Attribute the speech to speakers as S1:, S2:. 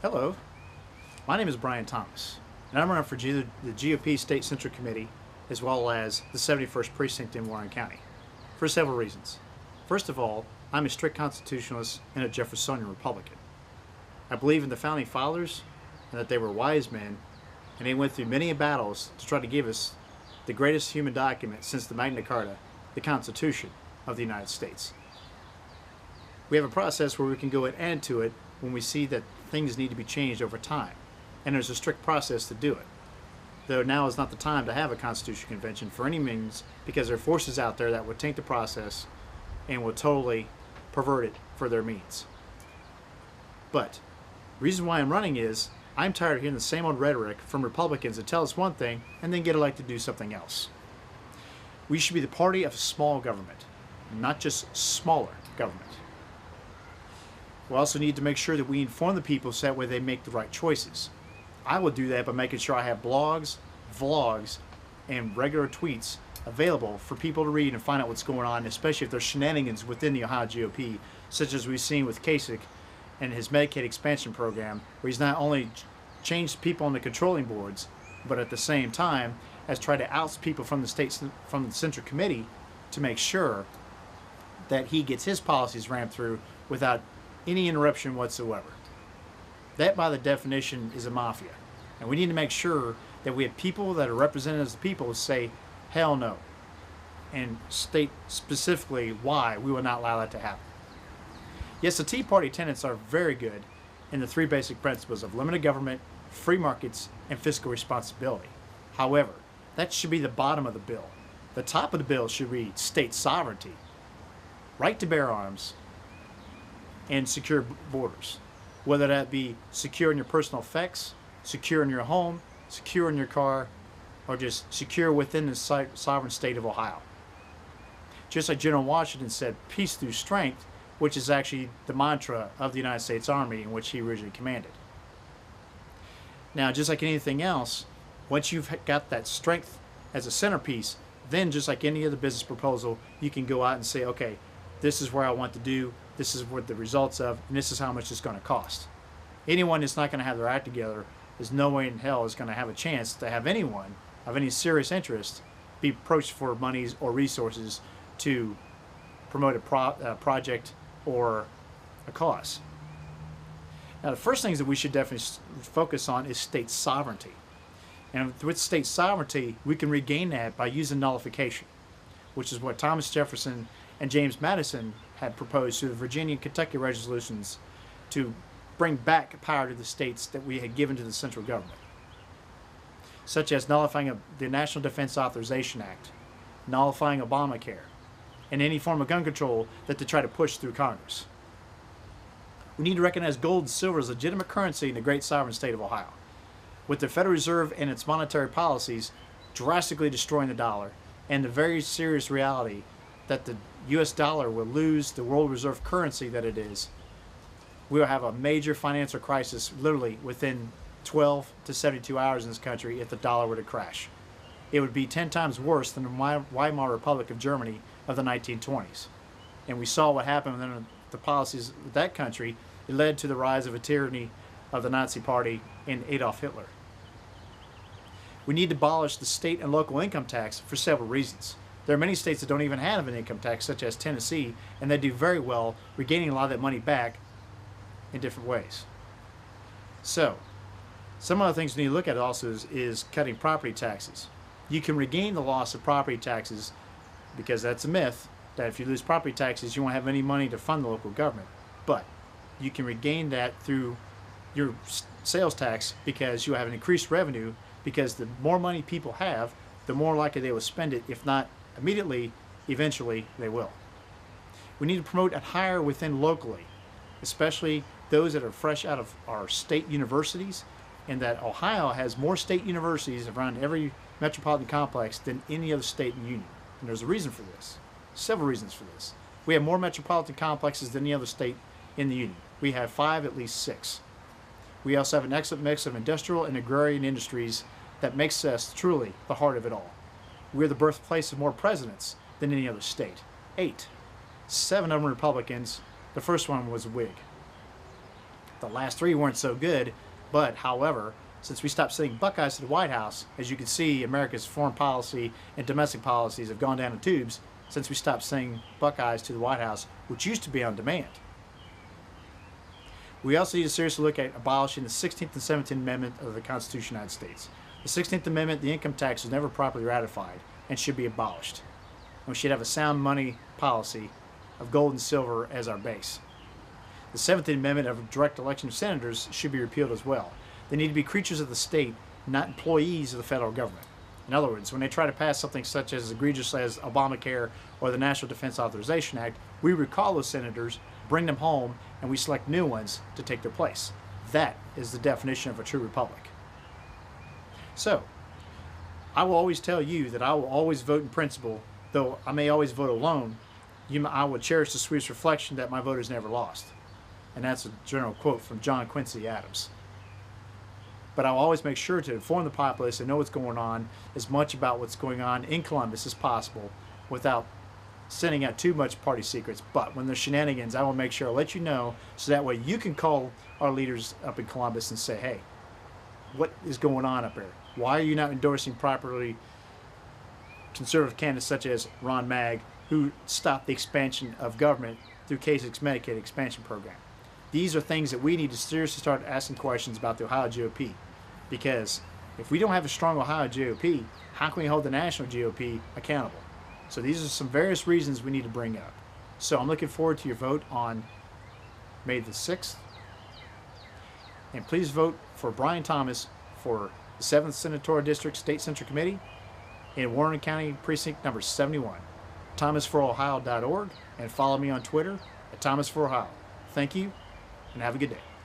S1: Hello, my name is Brian Thomas, and I'm running for the GOP State Central Committee as well as the 71st Precinct in Warren County for several reasons. First of all, I'm a strict constitutionalist and a Jeffersonian Republican. I believe in the founding fathers and that they were wise men, and they went through many battles to try to give us the greatest human document since the Magna Carta, the Constitution of the United States. We have a process where we can go and add to it when we see that things need to be changed over time, and there's a strict process to do it. Though now is not the time to have a Constitution Convention for any means, because there are forces out there that would taint the process and will totally pervert it for their means. But the reason why I'm running is I'm tired of hearing the same old rhetoric from Republicans that tell us one thing and then get elected to do something else. We should be the party of small government, not just smaller government. We also need to make sure that we inform the people so that way they make the right choices. I will do that by making sure I have blogs, vlogs, and regular tweets available for people to read and find out what's going on, especially if there's shenanigans within the Ohio GOP, such as we've seen with Kasich and his Medicaid expansion program, where he's not only changed people on the controlling boards, but at the same time has tried to oust people from the Central Committee to make sure that he gets his policies rammed through without any interruption whatsoever. That, by the definition, is a mafia. And we need to make sure that we have people that are representatives of the people who say, hell no, and state specifically why we will not allow that to happen. Yes, the Tea Party tenets are very good in the three basic principles of limited government, free markets, and fiscal responsibility. However, that should be the bottom of the bill. The top of the bill should read state sovereignty, right to bear arms, and secure borders. Whether that be secure in your personal effects, secure in your home, secure in your car, or just secure within the sovereign state of Ohio. Just like General Washington said, peace through strength, which is actually the mantra of the United States Army in which he originally commanded. Now, just like anything else, once you've got that strength as a centerpiece, then just like any other business proposal, you can go out and say, okay, this is where I want to do, this is what the results of, and this is how much it's going to cost. Anyone that's not going to have their act together, there's no way in hell is going to have a chance to have anyone of any serious interest be approached for monies or resources to promote a project or a cause. Now, the first things that we should definitely focus on is state sovereignty. And with state sovereignty, we can regain that by using nullification, which is what Thomas Jefferson and James Madison had proposed through the Virginia and Kentucky resolutions to bring back power to the states that we had given to the central government, such as nullifying the National Defense Authorization Act, nullifying Obamacare, and any form of gun control that they try to push through Congress. We need to recognize gold and silver as legitimate currency in the great sovereign state of Ohio, with the Federal Reserve and its monetary policies drastically destroying the dollar, and the very serious reality that the U.S. dollar will lose the world reserve currency that it is. We will have a major financial crisis literally within 12 to 72 hours in this country if the dollar were to crash. It would be 10 times worse than the Weimar Republic of Germany of the 1920s. And we saw what happened within the policies of that country. It led to the rise of a tyranny of the Nazi Party and Adolf Hitler. We need to abolish the state and local income tax for several reasons. There are many states that don't even have an income tax, such as Tennessee, and they do very well regaining a lot of that money back in different ways. So, some other things we need to look at also is cutting property taxes. You can regain the loss of property taxes, because that's a myth, that if you lose property taxes, you won't have any money to fund the local government. But you can regain that through your sales tax, because you have an increased revenue, because the more money people have, the more likely they will spend it. If not immediately, eventually they will. We need to promote and hire within locally, especially those that are fresh out of our state universities, and that Ohio has more state universities around every metropolitan complex than any other state in the union. And there's a reason for this, several reasons for this. We have more metropolitan complexes than any other state in the union. We have 5, at least 6. We also have an excellent mix of industrial and agrarian industries that makes us truly the heart of it all. We're the birthplace of more presidents than any other state. 8. 7 of them Republicans. The first one was a Whig. The last 3 weren't so good, but however, since we stopped sending Buckeyes to the White House, as you can see, America's foreign policy and domestic policies have gone down the tubes since we stopped sending Buckeyes to the White House, which used to be on demand. We also need to seriously look at abolishing the 16th and 17th Amendment of the Constitution of the United States. The 16th Amendment, the income tax, was never properly ratified and should be abolished. And we should have a sound money policy of gold and silver as our base. The 17th Amendment of direct election of senators should be repealed as well. They need to be creatures of the state, not employees of the federal government. In other words, when they try to pass something such as egregious as Obamacare or the National Defense Authorization Act, we recall those senators, bring them home, and we select new ones to take their place. That is the definition of a true republic. So, I will always tell you that I will always vote in principle, though I may always vote alone. I will cherish the sweetest reflection that my vote is never lost. And that's a general quote from John Quincy Adams. But I'll always make sure to inform the populace and know what's going on, as much about what's going on in Columbus as possible, without sending out too much party secrets. But when there's shenanigans, I will make sure I'll let you know, so that way you can call our leaders up in Columbus and say, hey, what is going on up there? Why are you not endorsing properly conservative candidates such as Ron Magg, who stopped the expansion of government through Kasich's Medicaid expansion program? These are things that we need to seriously start asking questions about the Ohio GOP. Because if we don't have a strong Ohio GOP, how can we hold the national GOP accountable? So these are some various reasons we need to bring up. So I'm looking forward to your vote on May the 6th. And please vote for Brian Thomas for the 7th Senatorial District State Central Committee in Warren County Precinct number 71. ThomasForOhio.org, and follow me on Twitter at ThomasForOhio. Thank you, and have a good day.